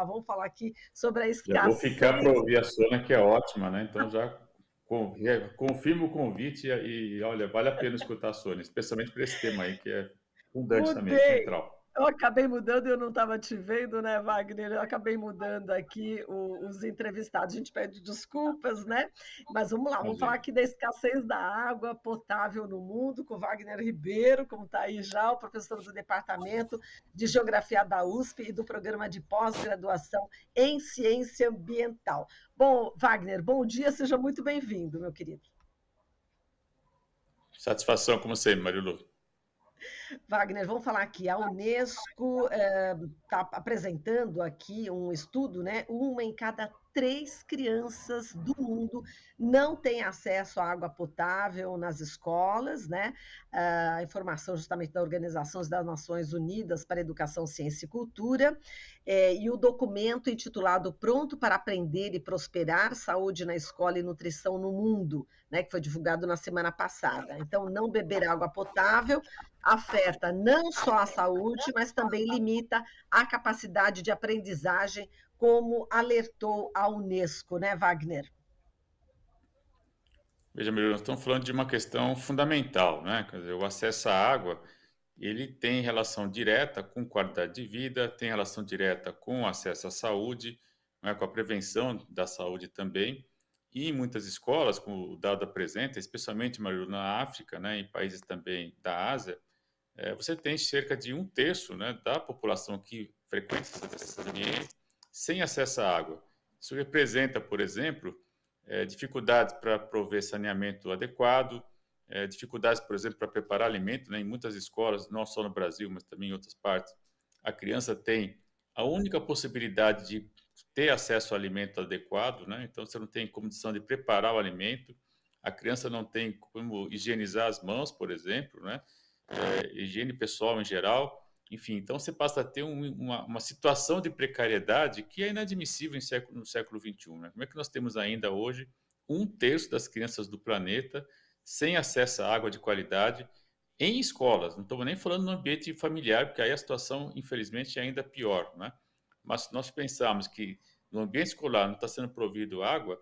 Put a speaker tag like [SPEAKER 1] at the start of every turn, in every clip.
[SPEAKER 1] Vamos falar aqui sobre a
[SPEAKER 2] Já vou ficar para
[SPEAKER 1] escassez.
[SPEAKER 2] ouvir a Sônia, que é ótima, né? Então já confirmo o convite olha, vale a pena escutar a Sônia, especialmente para esse tema aí que é fundante também,
[SPEAKER 1] Mudei.
[SPEAKER 2] central.
[SPEAKER 1] Eu acabei mudando, eu não estava te vendo, né, Wagner? Eu acabei mudando aqui os entrevistados. A gente pede desculpas, né? Mas vamos lá, vamos falar
[SPEAKER 2] Imagina.
[SPEAKER 1] aqui da escassez da água potável no mundo com Wagner Ribeiro, como está aí já, o professor do Departamento de Geografia da USP e do Programa de Pós-Graduação em Ciência Ambiental. Bom, Wagner, bom dia, seja muito bem-vindo, meu querido.
[SPEAKER 2] Satisfação, como sempre, Marilu.
[SPEAKER 1] Wagner, vamos falar aqui. A Unesco está apresentando aqui um estudo, né? Uma em cada 3 crianças do mundo não tem acesso à água potável nas escolas, né? A informação justamente da Organização das Nações Unidas para Educação, Ciência e Cultura, e o documento intitulado Pronto para Aprender e Prosperar, Saúde na Escola e Nutrição no Mundo, né? Que foi divulgado na semana passada. Então, não beber água potável afeta não só a saúde, mas também limita a capacidade de aprendizagem, como alertou a Unesco, né, Wagner?
[SPEAKER 2] Veja, Marilu, nós estamos falando de uma questão fundamental, né? Quer dizer, o acesso à água, ele tem relação direta com qualidade de vida, tem relação direta com acesso à saúde, né, com a prevenção da saúde também. E em muitas escolas, como o dado apresenta, especialmente, Marilu, na África, né, em países também da Ásia, você tem cerca de um terço, né, da população que frequenta esses ambientes sem acesso à água. Isso representa, por exemplo, dificuldades para prover saneamento adequado, dificuldades, por exemplo, para preparar alimento, né, em muitas escolas, não só no Brasil, mas também em outras partes, a criança tem a única possibilidade de ter acesso ao alimento adequado, né, então você não tem condição de preparar o alimento, a criança não tem como higienizar as mãos, por exemplo, né, higiene pessoal em geral, enfim, então você passa a ter uma situação de precariedade que é inadmissível no século XXI. Né? Como é que nós temos ainda hoje um terço das crianças do planeta sem acesso à água de qualidade em escolas? Não estamos nem falando no ambiente familiar, porque aí a situação, infelizmente, é ainda pior. Né? Mas se nós pensarmos que no ambiente escolar não está sendo provido água,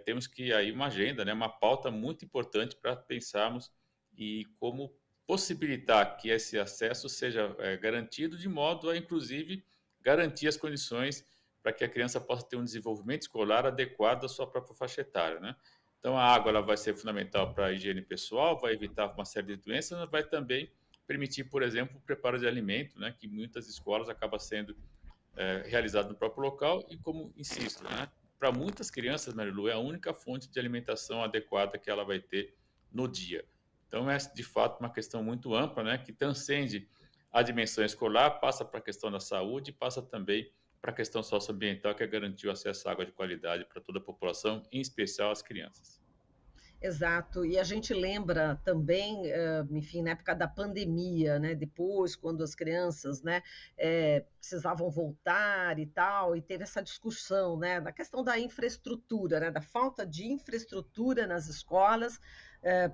[SPEAKER 2] temos que aí uma agenda, né, uma pauta muito importante para pensarmos e como possibilitar que esse acesso seja garantido de modo a, inclusive, garantir as condições para que a criança possa ter um desenvolvimento escolar adequado à sua própria faixa etária, né? Então, a água ela vai ser fundamental para a higiene pessoal, vai evitar uma série de doenças, mas vai também permitir, por exemplo, o preparo de alimento, né, que em muitas escolas acaba sendo realizado no próprio local e, como insisto, né, para muitas crianças, Marilu, é a única fonte de alimentação adequada que ela vai ter no dia. Então, é de fato uma questão muito ampla, né, que transcende a dimensão escolar, passa para a questão da saúde, passa também para a questão socioambiental, que é garantir o acesso à água de qualidade para toda a população, em especial as crianças.
[SPEAKER 1] Exato, e a gente lembra também, enfim, na época da pandemia, né, depois, quando as crianças, né, precisavam voltar e tal, e teve essa discussão, né, da questão da infraestrutura, né, da falta de infraestrutura nas escolas,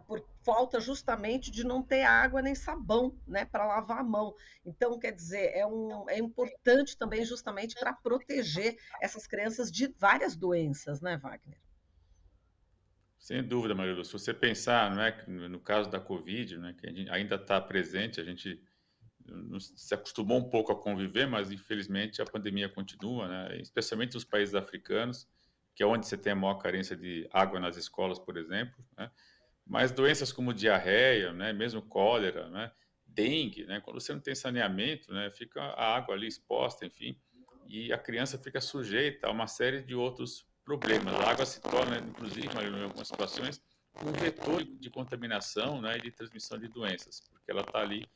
[SPEAKER 1] por falta justamente de não ter água nem sabão, né, para lavar a mão. Então, quer dizer, é importante também justamente para proteger essas crianças de várias doenças, né, Wagner?
[SPEAKER 2] Sem dúvida, Marilu. Se você pensar, não é, no caso da Covid, né, que ainda está presente, a gente se acostumou um pouco a conviver, mas infelizmente a pandemia continua, né, especialmente nos países africanos, que é onde você tem a maior carência de água nas escolas, por exemplo, né, mas doenças como diarreia, né, mesmo cólera, né, dengue, né, quando você não tem saneamento, né, fica a água ali exposta, enfim, e a criança fica sujeita a uma série de outros problemas. A água se torna, inclusive, Marilu, em algumas situações, um vetor de contaminação, né, e de transmissão de doenças, porque ela está ali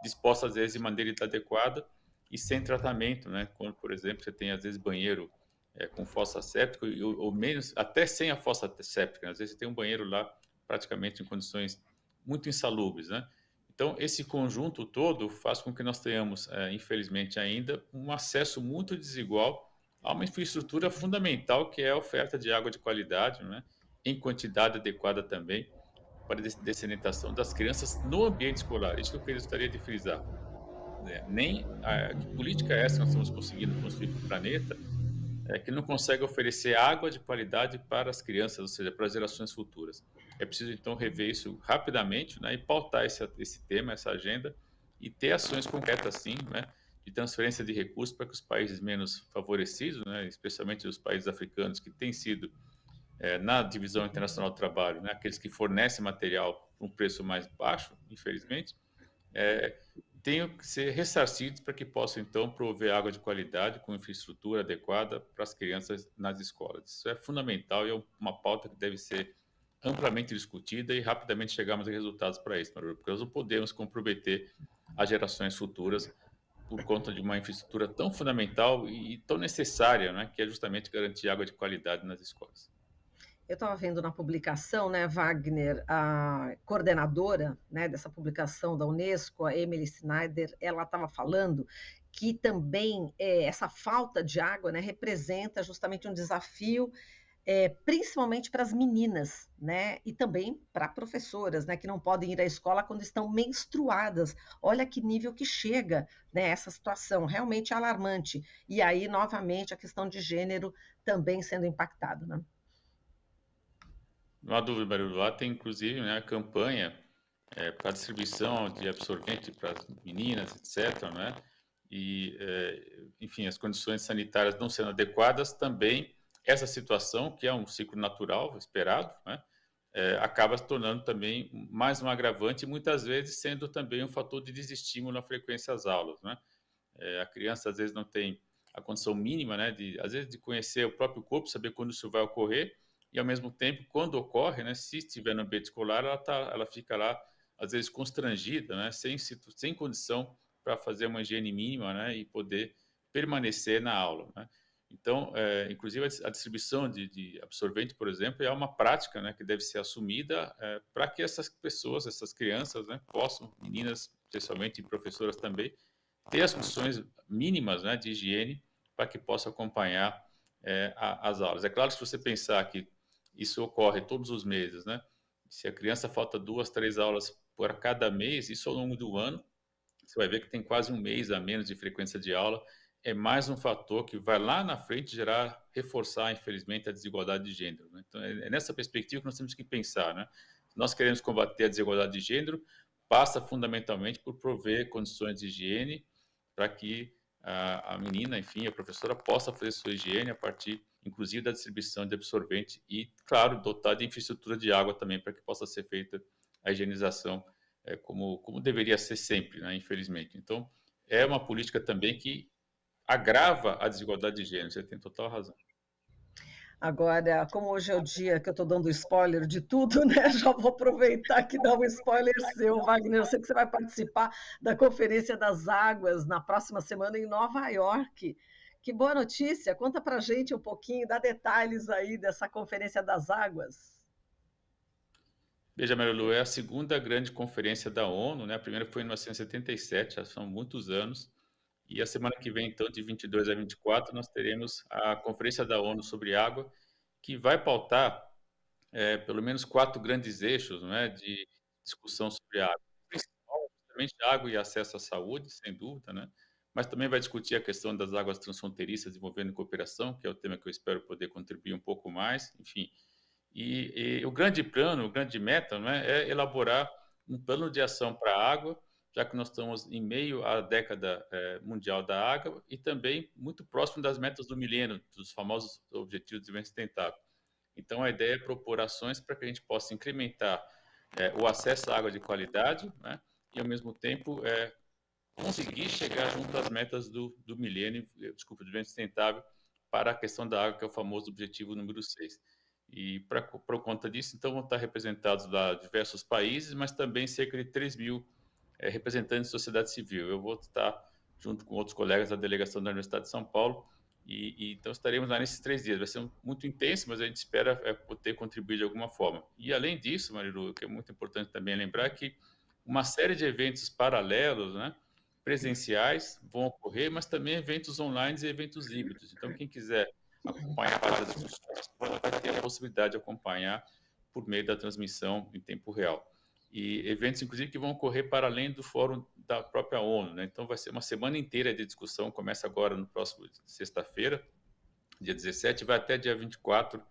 [SPEAKER 2] disposta, às vezes, de maneira inadequada e sem tratamento, né, quando, por exemplo, você tem, às vezes, banheiro com fossa séptica, ou menos, até sem a fossa séptica, né? Às vezes você tem um banheiro lá praticamente em condições muito insalubres, né? Então, esse conjunto todo faz com que nós tenhamos, infelizmente ainda, um acesso muito desigual a uma infraestrutura fundamental que é a oferta de água de qualidade, né? Em quantidade adequada também, para a dessalinização das crianças no ambiente escolar. Isso que eu gostaria de frisar. nem que política é essa que nós estamos conseguindo construir para o planeta, que não consegue oferecer água de qualidade para as crianças, ou seja, para as gerações futuras. É preciso, então, rever isso rapidamente, né, e pautar esse tema, essa agenda, e ter ações concretas, sim, né, de transferência de recursos para que os países menos favorecidos, né, especialmente os países africanos, que têm sido, na divisão internacional do trabalho, né, aqueles que fornecem material por um preço mais baixo, infelizmente, é, tenham que ser ressarcidos para que possam, então, prover água de qualidade com infraestrutura adequada para as crianças nas escolas. Isso é fundamental e é uma pauta que deve ser amplamente discutida e rapidamente chegarmos a resultados para isso, porque nós não podemos comprometer as gerações futuras por conta de uma infraestrutura tão fundamental e tão necessária, né, que é justamente garantir água de qualidade nas escolas.
[SPEAKER 1] Eu estava vendo na publicação, né, Wagner, a coordenadora, né, dessa publicação da Unesco, a Emily Snyder, ela estava falando que também essa falta de água, né, representa justamente um desafio, principalmente para as meninas, né, e também para professoras, né, que não podem ir à escola quando estão menstruadas. Olha que nível que chega, né, essa situação, realmente alarmante. E aí, novamente, a questão de gênero também sendo impactada, né?
[SPEAKER 2] Não há dúvida, Marilu, lá tem inclusive, né, a campanha para distribuição de absorvente para as meninas, etc., né? E, enfim, as condições sanitárias não sendo adequadas, também essa situação, que é um ciclo natural, esperado, né? Acaba se tornando também mais um agravante e muitas vezes sendo também um fator de desestímulo na frequência às aulas, né? A criança às vezes não tem a condição mínima, né, às vezes de conhecer o próprio corpo, saber quando isso vai ocorrer e ao mesmo tempo quando ocorre, né, se estiver no ambiente escolar, ela fica lá às vezes constrangida, né, sem condição para fazer uma higiene mínima, né, e poder permanecer na aula, né. Então, inclusive a distribuição de absorvente, por exemplo, é uma prática, né, que deve ser assumida para que essas pessoas, essas crianças, né, possam, meninas, especialmente e professoras também, ter as condições mínimas, né, de higiene para que possa acompanhar as aulas. É claro que se você pensar que isso ocorre todos os meses, né, se a criança falta 2, 3 aulas por cada mês, isso ao longo do ano, você vai ver que tem quase um mês a menos de frequência de aula, é mais um fator que vai lá na frente reforçar, infelizmente, a desigualdade de gênero, né? Então, é nessa perspectiva que nós temos que pensar, né? Se nós queremos combater a desigualdade de gênero, passa fundamentalmente por prover condições de higiene para que a menina, enfim, a professora possa fazer sua higiene a partir, inclusive, da distribuição de absorvente e, claro, dotar de infraestrutura de água também para que possa ser feita a higienização como deveria ser sempre, né, infelizmente. Então, é uma política também que agrava a desigualdade de gênero, você tem total razão.
[SPEAKER 1] Agora, como hoje é o dia que eu estou dando spoiler de tudo, né? Já vou aproveitar que dá um spoiler seu, Wagner. Eu sei que você vai participar da Conferência das Águas na próxima semana em Nova York. Que boa notícia! Conta para gente um pouquinho, dá detalhes aí dessa Conferência das Águas.
[SPEAKER 2] Veja, Marilu, é a segunda grande conferência da ONU, né? A primeira foi em 1977, já são muitos anos. E a semana que vem, então, de 22 a 24, nós teremos a Conferência da ONU sobre Água, que vai pautar pelo menos 4 grandes eixos, né, de discussão sobre água. O principal, obviamente, água e acesso à saúde, sem dúvida, né, mas também vai discutir a questão das águas transfronteiriças envolvendo cooperação, que é o tema que eu espero poder contribuir um pouco mais, enfim. E o grande plano, o grande meta, né, é elaborar um plano de ação para a água, já que nós estamos em meio à década mundial da água e também muito próximo das metas do milênio, dos famosos Objetivos de Desenvolvimento Sustentável. Então, a ideia é propor ações para que a gente possa incrementar o acesso à água de qualidade, né, e, ao mesmo tempo, conseguir chegar junto às metas do milênio, desculpa, do desenvolvimento sustentável, para a questão da água, que é o famoso objetivo número 6. E, por conta disso, então, vão estar representados lá diversos países, mas também cerca de 3 mil representantes de sociedade civil. Eu vou estar junto com outros colegas da delegação da Universidade de São Paulo, então estaremos lá nesses 3 dias. Vai ser muito intenso, mas a gente espera poder contribuir de alguma forma. E além disso, Marilu, o que é muito importante também lembrar que uma série de eventos paralelos, né, presenciais, vão ocorrer, mas também eventos online e eventos híbridos. Então, quem quiser acompanhar as discussões vai ter a possibilidade de acompanhar por meio da transmissão em tempo real. E eventos, inclusive, que vão ocorrer para além do Fórum da própria ONU, né? Então vai ser uma semana inteira de discussão, começa agora no próximo sexta-feira, dia 17, vai até dia 24,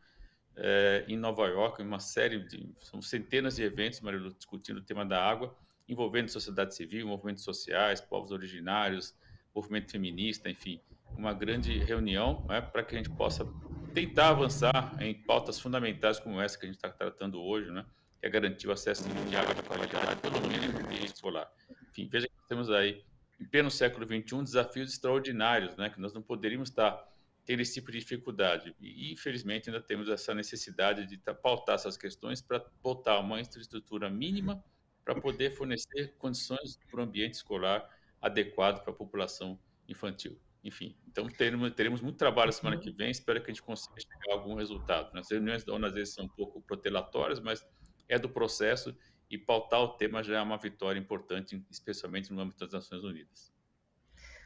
[SPEAKER 2] em Nova York, uma série são centenas de eventos, Marilu, discutindo o tema da água, envolvendo sociedade civil, movimentos sociais, povos originários, movimento feminista, enfim, uma grande reunião, né, para que a gente possa tentar avançar em pautas fundamentais como essa que a gente está tratando hoje, né, que é garantir o acesso de água de qualidade, pelo menos no ambiente escolar. Enfim, veja que nós temos aí, em pleno século XXI, desafios extraordinários, né, que nós não poderíamos estar tendo esse tipo de dificuldade. E, infelizmente, ainda temos essa necessidade de pautar essas questões para botar uma infraestrutura mínima para poder fornecer condições para o ambiente escolar adequado para a população infantil. Enfim, então teremos muito trabalho semana que vem, espero que a gente consiga chegar a algum resultado. As reuniões da ONU às vezes são um pouco protelatórias, mas é do processo e pautar o tema já é uma vitória importante, especialmente no âmbito das Nações Unidas.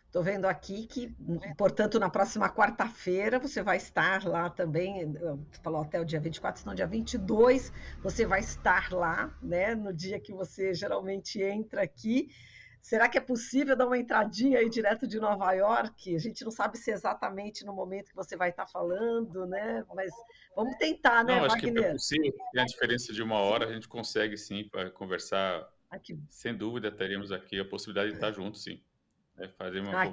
[SPEAKER 1] Estou vendo aqui que, portanto, na próxima quarta-feira você vai estar lá também, você falou até o dia 24, senão dia 22, você vai estar lá, né, no dia que você geralmente entra aqui. Será que é possível dar uma entradinha aí direto de Nova York? A gente não sabe se é exatamente no momento que você vai estar falando, né? Mas vamos tentar, né,
[SPEAKER 2] Não, acho que é
[SPEAKER 1] Wagner?
[SPEAKER 2] possível, tem a diferença de uma hora, a gente consegue sim para conversar,
[SPEAKER 1] Aqui.
[SPEAKER 2] sem dúvida teremos aqui a possibilidade de estar juntos, sim.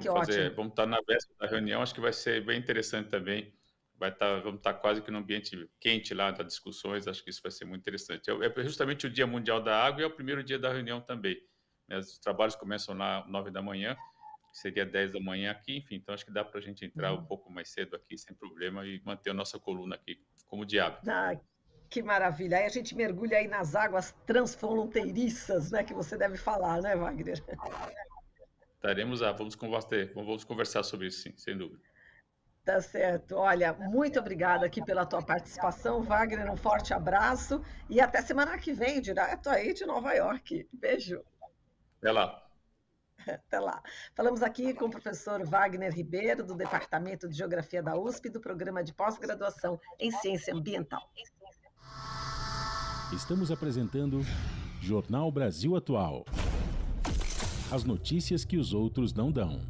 [SPEAKER 1] Que ótimo.
[SPEAKER 2] Vamos estar na véspera da reunião, acho que vai ser bem interessante também. Vamos estar quase que no ambiente quente lá das discussões, acho que isso vai ser muito interessante. É justamente o Dia Mundial da Água e é o primeiro dia da reunião também, né? Os trabalhos começam lá 9 da manhã, que seria 10 da manhã aqui, enfim, então acho que dá para a gente entrar um pouco mais cedo aqui, sem problema, e manter a nossa coluna aqui, como de hábito.
[SPEAKER 1] Ah, que maravilha. Aí a gente mergulha aí nas águas transfronteiriças, né, que você deve falar, né, Wagner?
[SPEAKER 2] Estaremos lá, vamos conversar sobre isso, sim, sem dúvida.
[SPEAKER 1] Tá certo. Olha, muito obrigada aqui pela tua participação, Wagner. Um forte abraço e até semana que vem, direto aí de Nova York. Beijo.
[SPEAKER 2] Até lá.
[SPEAKER 1] Até lá. Falamos aqui com o professor Wagner Ribeiro, do Departamento de Geografia da USP, do Programa de Pós-Graduação em Ciência Ambiental.
[SPEAKER 3] Estamos apresentando Jornal Brasil Atual. As notícias que os outros não dão.